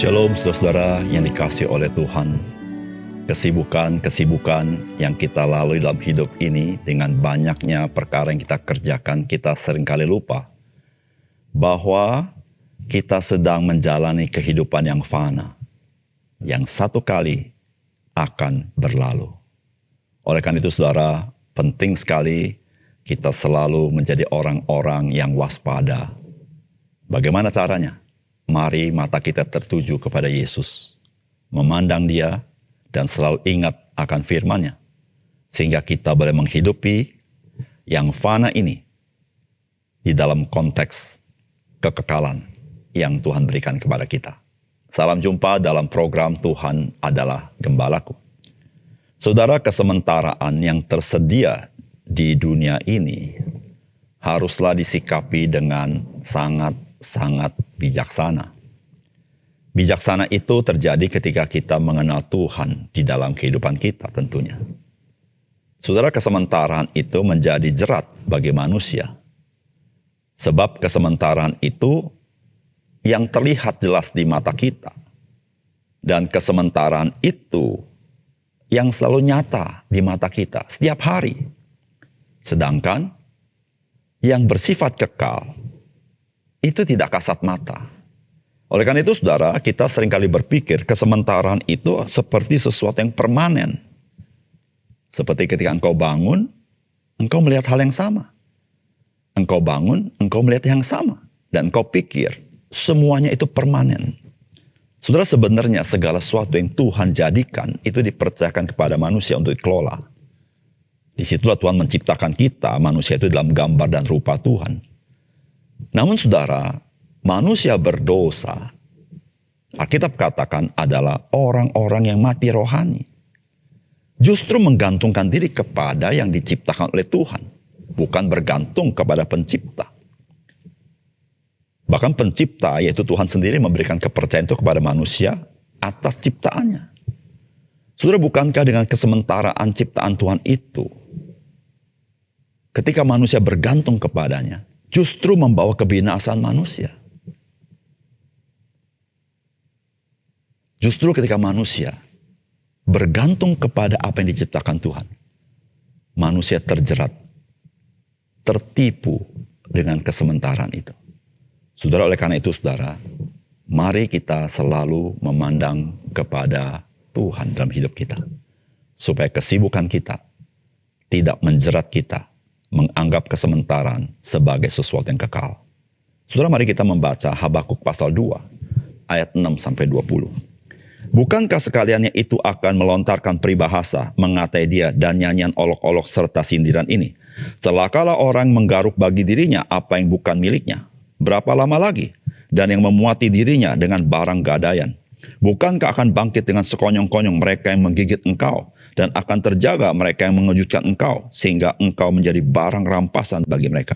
Shalom saudara-saudara yang dikasihi oleh Tuhan. Kesibukan yang kita lalui dalam hidup ini dengan banyaknya perkara yang kita kerjakan, kita seringkali lupa bahwa kita sedang menjalani kehidupan yang fana, yang satu kali akan berlalu. Oleh karena itu saudara, penting sekali kita selalu menjadi orang-orang yang waspada. Bagaimana caranya? Mari mata kita tertuju kepada Yesus, memandang Dia, dan selalu ingat akan firman-Nya, sehingga kita boleh menghidupi yang fana ini di dalam konteks kekekalan yang Tuhan berikan kepada kita. Salam jumpa dalam program Tuhan Adalah Gembalaku. Saudara, kesementaraan yang tersedia di dunia ini haruslah disikapi dengan sangat bijaksana. Bijaksana itu terjadi ketika kita mengenal Tuhan di dalam kehidupan kita tentunya. Saudara, kesementaraan itu menjadi jerat bagi manusia. Sebab kesementaraan itu yang terlihat jelas di mata kita. Dan kesementaraan itu yang selalu nyata di mata kita setiap hari. Sedangkan yang bersifat kekal itu tidak kasat mata. Oleh karena itu saudara, kita seringkali berpikir kesementaraan itu seperti sesuatu yang permanen. Seperti ketika engkau bangun, engkau melihat hal yang sama. Engkau bangun, engkau melihat yang sama. Dan engkau pikir semuanya itu permanen. Saudara, sebenarnya segala sesuatu yang Tuhan jadikan itu dipercayakan kepada manusia untuk dikelola. Disitulah Tuhan menciptakan kita, manusia itu dalam gambar dan rupa Tuhan. Namun saudara, manusia berdosa, Alkitab katakan adalah orang-orang yang mati rohani. Justru menggantungkan diri kepada yang diciptakan oleh Tuhan, bukan bergantung kepada pencipta. Bahkan pencipta, yaitu Tuhan sendiri, memberikan kepercayaan itu kepada manusia atas ciptaannya. Saudara, bukankah dengan kesementaraan ciptaan Tuhan itu, ketika manusia bergantung kepadanya, justru membawa kebinasaan manusia? Justru ketika manusia bergantung kepada apa yang diciptakan Tuhan, manusia terjerat, tertipu dengan kesementaraan itu. Saudara, oleh karena itu saudara, mari kita selalu memandang kepada Tuhan dalam hidup kita. Supaya kesibukan kita tidak menjerat kita, menganggap kesementaraan sebagai sesuatu yang kekal. Saudara, mari kita membaca Habakuk pasal 2, ayat 6-20. Bukankah sekaliannya itu akan melontarkan peribahasa, mengatai dia, dan nyanyian olok-olok serta sindiran ini? Celakalah orang menggaruk bagi dirinya apa yang bukan miliknya. Berapa lama lagi? Dan yang memuati dirinya dengan barang gadaian. Bukankah akan bangkit dengan sekonyong-konyong mereka yang menggigit engkau, dan akan terjaga mereka yang mengejutkan engkau, sehingga engkau menjadi barang rampasan bagi mereka.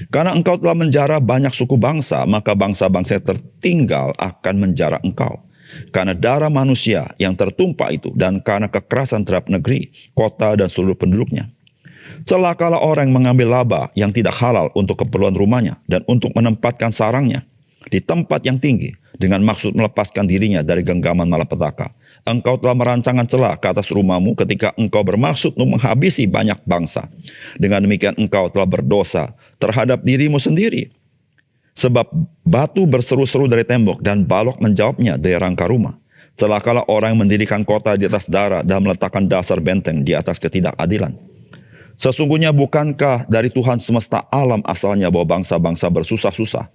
Karena engkau telah menjara banyak suku bangsa, maka bangsa-bangsa yang tertinggal akan menjara engkau. Karena darah manusia yang tertumpah itu, dan karena kekerasan terhadap negeri, kota, dan seluruh penduduknya. Celakalah orang yang mengambil laba yang tidak halal untuk keperluan rumahnya, dan untuk menempatkan sarangnya di tempat yang tinggi, dengan maksud melepaskan dirinya dari genggaman malapetaka. Engkau telah merancangkan celah ke atas rumahmu ketika engkau bermaksud untuk menghabisi banyak bangsa. Dengan demikian engkau telah berdosa terhadap dirimu sendiri. Sebab batu berseru-seru dari tembok dan balok menjawabnya dari rangka rumah. Celakalah orang yang mendirikan kota di atas darah dan meletakkan dasar benteng di atas ketidakadilan. Sesungguhnya bukankah dari Tuhan semesta alam asalnya bahwa bangsa-bangsa bersusah-susah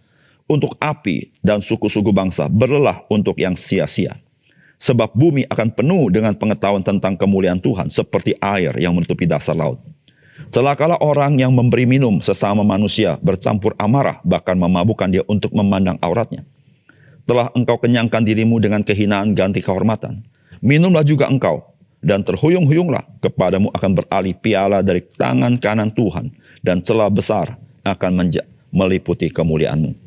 untuk api, dan suku-suku bangsa berlelah untuk yang sia-sia. Sebab bumi akan penuh dengan pengetahuan tentang kemuliaan Tuhan seperti air yang menutupi dasar laut. Celakalah orang yang memberi minum sesama manusia bercampur amarah, bahkan memabukkan dia untuk memandang auratnya. Telah engkau kenyangkan dirimu dengan kehinaan ganti kehormatan. Minumlah juga engkau, dan terhuyung-huyunglah, kepadamu akan beralih piala dari tangan kanan Tuhan, dan celah besar akan meliputi kemuliaanmu.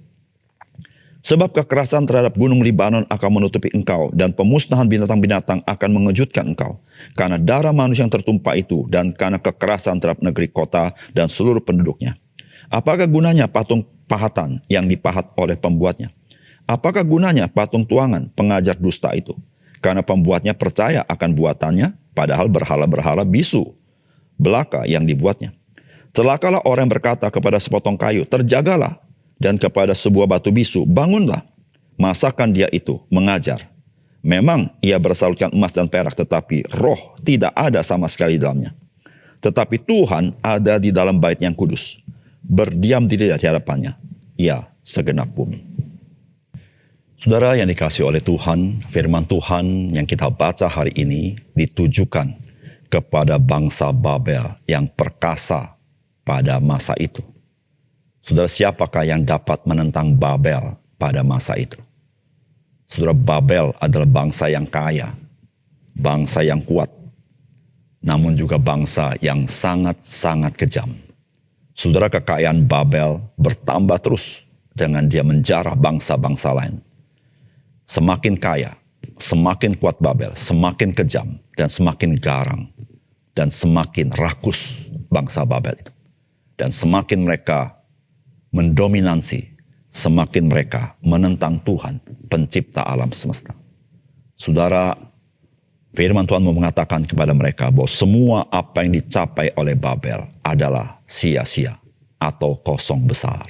Sebab kekerasan terhadap gunung Libanon akan menutupi engkau, dan pemusnahan binatang-binatang akan mengejutkan engkau. Karena darah manusia yang tertumpah itu, dan karena kekerasan terhadap negeri kota dan seluruh penduduknya. Apakah gunanya patung pahatan yang dipahat oleh pembuatnya? Apakah gunanya patung tuangan pengajar dusta itu? Karena pembuatnya percaya akan buatannya, padahal berhala-berhala bisu belaka yang dibuatnya. Celakalah orang yang berkata kepada sepotong kayu, terjagalah, dan kepada sebuah batu bisu, bangunlah. Masakan dia itu mengajar. Memang ia bersalutkan emas dan perak, tetapi roh tidak ada sama sekali di dalamnya. Tetapi Tuhan ada di dalam bait yang kudus, berdiam diri di hadapannya, ia segenap bumi. Saudara yang dikasihi oleh Tuhan, firman Tuhan yang kita baca hari ini ditujukan kepada bangsa Babel yang perkasa pada masa itu. Saudara, siapakah yang dapat menentang Babel pada masa itu? Saudara, Babel adalah bangsa yang kaya, bangsa yang kuat, namun juga bangsa yang sangat-sangat kejam. Saudara, kekayaan Babel bertambah terus dengan dia menjarah bangsa-bangsa lain. Semakin kaya, semakin kuat Babel, semakin kejam, dan semakin garang, dan semakin rakus bangsa Babel itu. Dan semakin mereka mendominasi, semakin mereka menentang Tuhan, pencipta alam semesta. Saudara, firman Tuhan mau mengatakan kepada mereka bahwa semua apa yang dicapai oleh Babel adalah sia-sia atau kosong besar.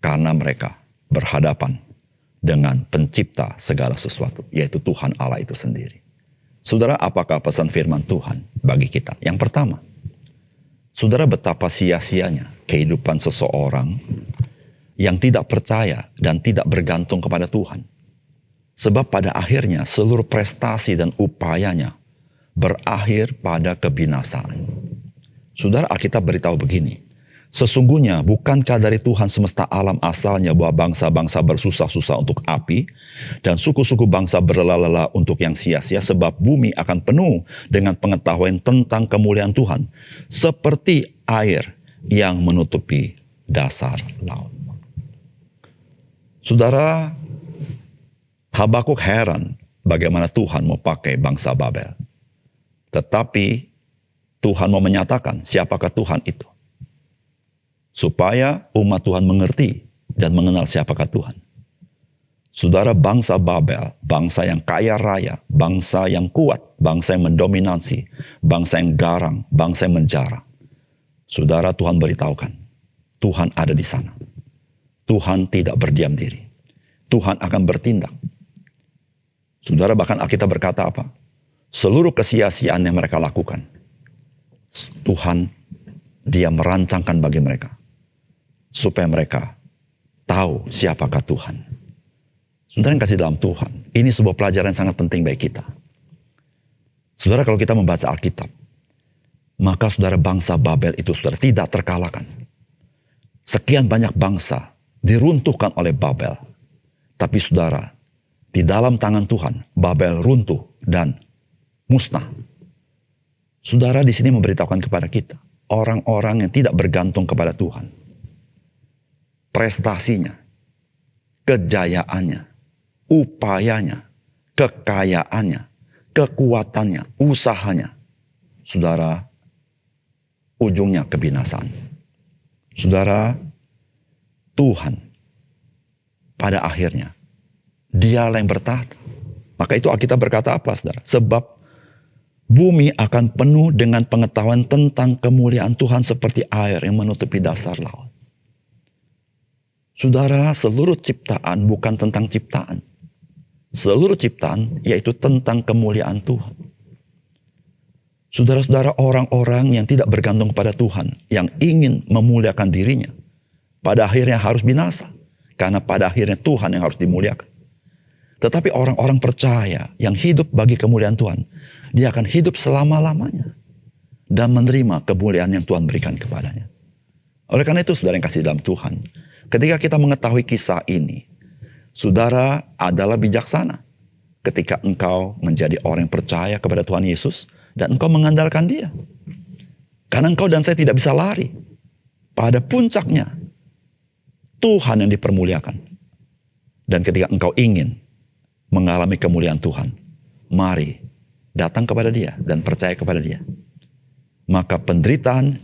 Karena mereka berhadapan dengan pencipta segala sesuatu, yaitu Tuhan Allah itu sendiri. Saudara, apakah pesan firman Tuhan bagi kita? Yang pertama, saudara, betapa sia-sianya kehidupan seseorang yang tidak percaya dan tidak bergantung kepada Tuhan. Sebab pada akhirnya seluruh prestasi dan upayanya berakhir pada kebinasaan. Saudara, Alkitab beritahu begini, sesungguhnya bukankah dari Tuhan semesta alam asalnya bahwa bangsa-bangsa bersusah-susah untuk api dan suku-suku bangsa berlelah-lelah untuk yang sia-sia, sebab bumi akan penuh dengan pengetahuan tentang kemuliaan Tuhan seperti air yang menutupi dasar laut. Saudara, Habakuk heran bagaimana Tuhan mau pakai bangsa Babel. Tetapi Tuhan mau menyatakan siapakah Tuhan itu. Supaya umat Tuhan mengerti dan mengenal siapakah Tuhan. Saudara, bangsa Babel, bangsa yang kaya raya, bangsa yang kuat, bangsa yang mendominasi, bangsa yang garang, bangsa yang menjara. Saudara, Tuhan beritahukan, Tuhan ada di sana. Tuhan tidak berdiam diri. Tuhan akan bertindak. Saudara, bahkan Alkitab berkata apa? Seluruh kesia-siaan yang mereka lakukan, Tuhan, dia merancangkan bagi mereka. Supaya mereka tahu siapakah Tuhan. Saudara yang kasih dalam Tuhan, ini sebuah pelajaran yang sangat penting bagi kita. Saudara, kalau kita membaca Alkitab, maka saudara, bangsa Babel itu saudara tidak terkalahkan. Sekian banyak bangsa diruntuhkan oleh Babel. Tapi saudara, di dalam tangan Tuhan, Babel runtuh dan musnah. Saudara, di sini memberitahukan kepada kita, orang-orang yang tidak bergantung kepada Tuhan, prestasinya, kejayaannya, upayanya, kekayaannya, kekuatannya, usahanya, saudara, ujungnya kebinasaan. Saudara, Tuhan pada akhirnya Dialah yang bertahta. Maka itu Alkitab berkata apa, saudara? Sebab bumi akan penuh dengan pengetahuan tentang kemuliaan Tuhan seperti air yang menutupi dasar laut. Saudara, seluruh ciptaan bukan tentang ciptaan. Seluruh ciptaan yaitu tentang kemuliaan Tuhan. Saudara-saudara, orang-orang yang tidak bergantung kepada Tuhan, yang ingin memuliakan dirinya, pada akhirnya harus binasa. Karena pada akhirnya Tuhan yang harus dimuliakan. Tetapi orang-orang percaya yang hidup bagi kemuliaan Tuhan, dia akan hidup selama-lamanya dan menerima kemuliaan yang Tuhan berikan kepadanya. Oleh karena itu, saudara yang kasih dalam Tuhan, ketika kita mengetahui kisah ini, saudara adalah bijaksana ketika engkau menjadi orang yang percaya kepada Tuhan Yesus dan engkau mengandalkan Dia. Karena engkau dan saya tidak bisa lari. Pada puncaknya, Tuhan yang dipermuliakan. Dan ketika engkau ingin mengalami kemuliaan Tuhan, mari datang kepada Dia dan percaya kepada Dia. Maka penderitaan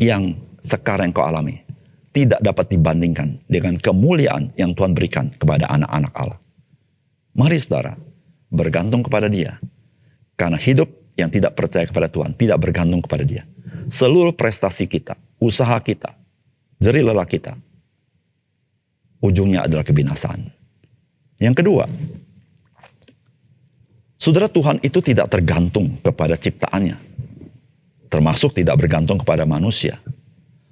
yang sekarang kau alami tidak dapat dibandingkan dengan kemuliaan yang Tuhan berikan kepada anak-anak Allah. Mari saudara, bergantung kepada Dia. Karena hidup yang tidak percaya kepada Tuhan tidak bergantung kepada Dia. Seluruh prestasi kita, usaha kita, jerih lelah kita, ujungnya adalah kebinasaan. Yang kedua, saudara, Tuhan itu tidak tergantung kepada ciptaannya, termasuk tidak bergantung kepada manusia.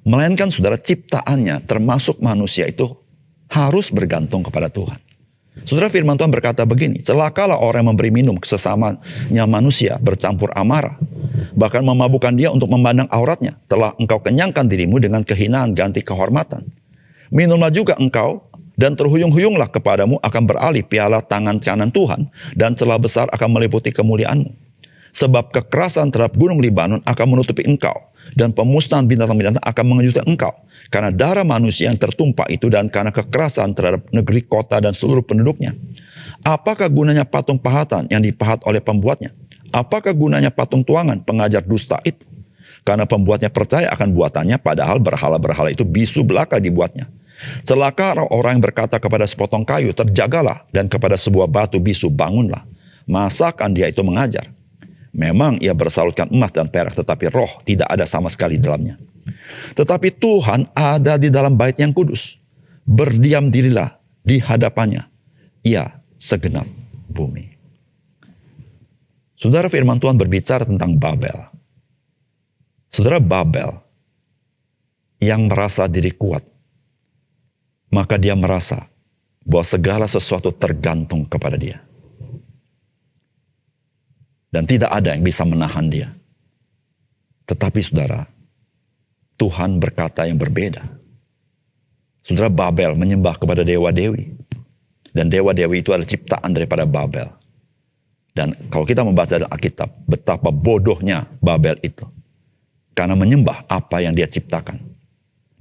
Melainkan saudara, ciptaannya termasuk manusia itu harus bergantung kepada Tuhan. Saudara, firman Tuhan berkata begini, celakalah orang yang memberi minum kesesamanya manusia bercampur amarah, bahkan memabukkan dia untuk memandang auratnya. Telah engkau kenyangkan dirimu dengan kehinaan ganti kehormatan. Minumlah juga engkau, dan terhuyung-huyunglah kepadamu akan beralih piala tangan kanan Tuhan, dan celah besar akan meliputi kemuliaanmu. Sebab kekerasan terhadap gunung Libanon akan menutupi engkau, dan pemusnahan binatang-binatang akan mengejutkan engkau. Karena darah manusia yang tertumpah itu dan karena kekerasan terhadap negeri, kota, dan seluruh penduduknya. Apakah gunanya patung pahatan yang dipahat oleh pembuatnya? Apakah gunanya patung tuangan pengajar dusta itu? Karena pembuatnya percaya akan buatannya, padahal berhala-berhala itu bisu belaka dibuatnya. Celaka orang yang berkata kepada sepotong kayu, terjagalah, dan kepada sebuah batu bisu, bangunlah. Masakan dia itu mengajar? Memang ia bersalutkan emas dan perak, tetapi roh tidak ada sama sekali di dalamnya. Tetapi Tuhan ada di dalam bait yang kudus. Berdiam dirilah di hadapannya, ia segenap bumi. Saudara, firman Tuhan berbicara tentang Babel. Saudara, Babel yang merasa diri kuat, maka dia merasa bahwa segala sesuatu tergantung kepada dia. Dan tidak ada yang bisa menahan dia. Tetapi saudara, Tuhan berkata yang berbeda. Saudara, Babel menyembah kepada dewa-dewi. Dan dewa-dewi itu adalah ciptaan daripada Babel. Dan kalau kita membaca dalam Alkitab, betapa bodohnya Babel itu. Karena menyembah apa yang dia ciptakan.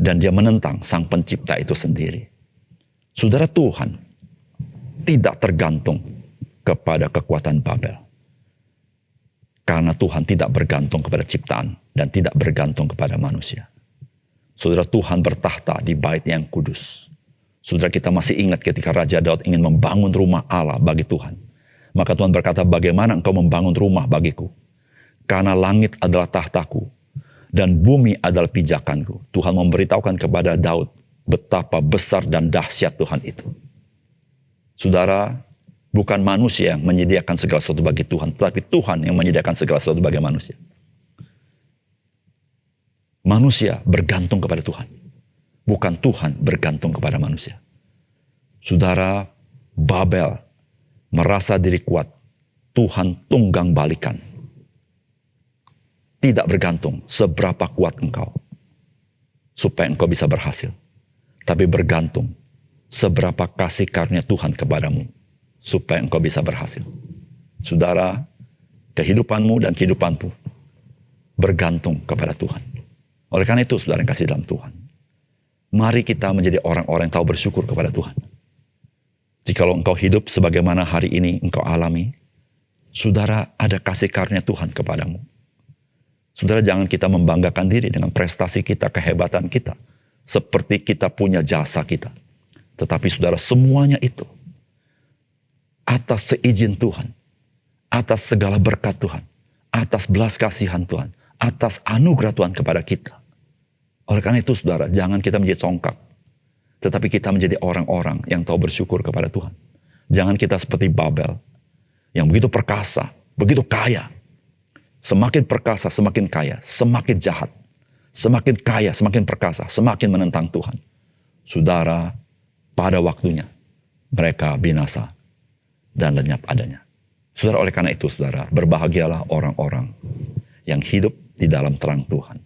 Dan dia menentang sang pencipta itu sendiri. Saudara, Tuhan tidak tergantung kepada kekuatan Babel. Karena Tuhan tidak bergantung kepada ciptaan dan tidak bergantung kepada manusia. Saudara, Tuhan bertahta di bait yang kudus. Saudara, kita masih ingat ketika Raja Daud ingin membangun rumah Allah bagi Tuhan. Maka Tuhan berkata, bagaimana engkau membangun rumah bagiku? Karena langit adalah tahtaku dan bumi adalah pijakanku. Tuhan memberitahukan kepada Daud betapa besar dan dahsyat Tuhan itu. Saudara, bukan manusia yang menyediakan segala sesuatu bagi Tuhan, tetapi Tuhan yang menyediakan segala sesuatu bagi manusia. Manusia bergantung kepada Tuhan, bukan Tuhan bergantung kepada manusia. Saudara, Babel merasa diri kuat, Tuhan tunggang balikan. Tidak bergantung seberapa kuat engkau, supaya engkau bisa berhasil. Tapi bergantung seberapa kasih karunia Tuhan kepadamu, supaya engkau bisa berhasil. Saudara, kehidupanmu dan kehidupanku bergantung kepada Tuhan. Oleh karena itu, saudara yang kasih dalam Tuhan, mari kita menjadi orang-orang yang tahu bersyukur kepada Tuhan. Jikalau engkau hidup sebagaimana hari ini engkau alami, saudara, ada kasih karunia Tuhan kepadamu. Saudara, jangan kita membanggakan diri dengan prestasi kita, kehebatan kita, seperti kita punya jasa kita. Tetapi saudara, semuanya itu atas seizin Tuhan, atas segala berkat Tuhan, atas belas kasihan Tuhan, atas anugerah Tuhan kepada kita. Oleh karena itu saudara, jangan kita menjadi songkak, tetapi kita menjadi orang-orang yang tahu bersyukur kepada Tuhan. Jangan kita seperti Babel, yang begitu perkasa, begitu kaya. Semakin perkasa, semakin kaya, semakin jahat. Semakin kaya, semakin perkasa, semakin menentang Tuhan. Saudara, pada waktunya mereka binasa dan lenyap adanya. Saudara, oleh karena itu saudara, berbahagialah orang-orang yang hidup di dalam terang Tuhan.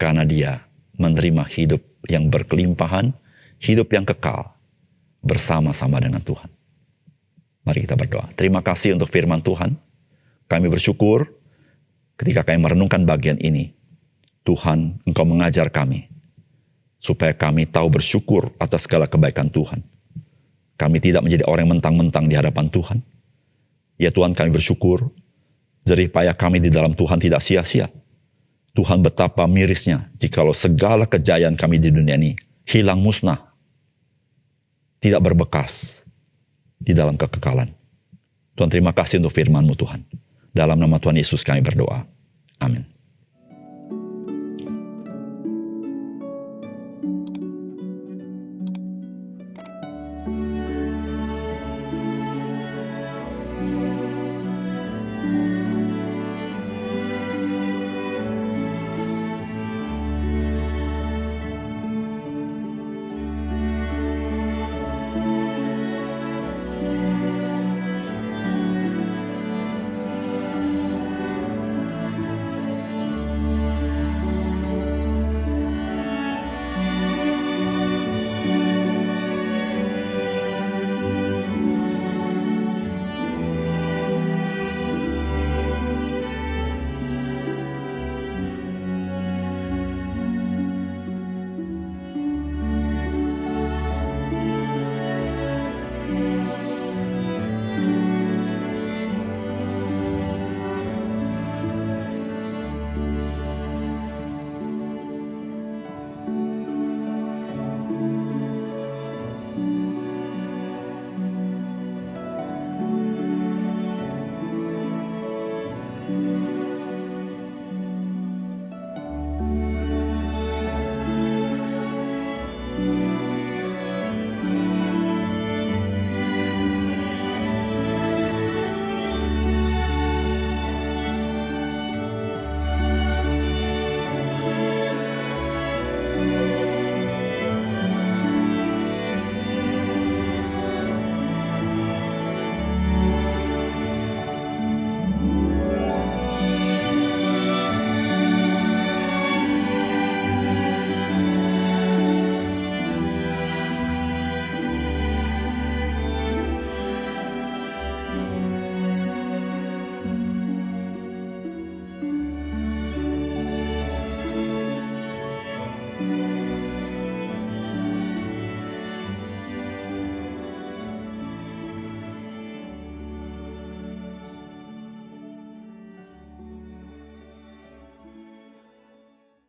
Karena dia menerima hidup yang berkelimpahan, hidup yang kekal, bersama-sama dengan Tuhan. Mari kita berdoa. Terima kasih untuk firman Tuhan. Kami bersyukur ketika kami merenungkan bagian ini. Tuhan, Engkau mengajar kami, supaya kami tahu bersyukur atas segala kebaikan Tuhan. Kami tidak menjadi orang yang mentang-mentang di hadapan Tuhan. Ya Tuhan, kami bersyukur, jerih payah kami di dalam Tuhan tidak sia-sia. Tuhan, betapa mirisnya jikalau segala kejayaan kami di dunia ini hilang musnah, tidak berbekas di dalam kekekalan. Tuhan, terima kasih untuk firman-Mu Tuhan. Dalam nama Tuhan Yesus kami berdoa. Amin.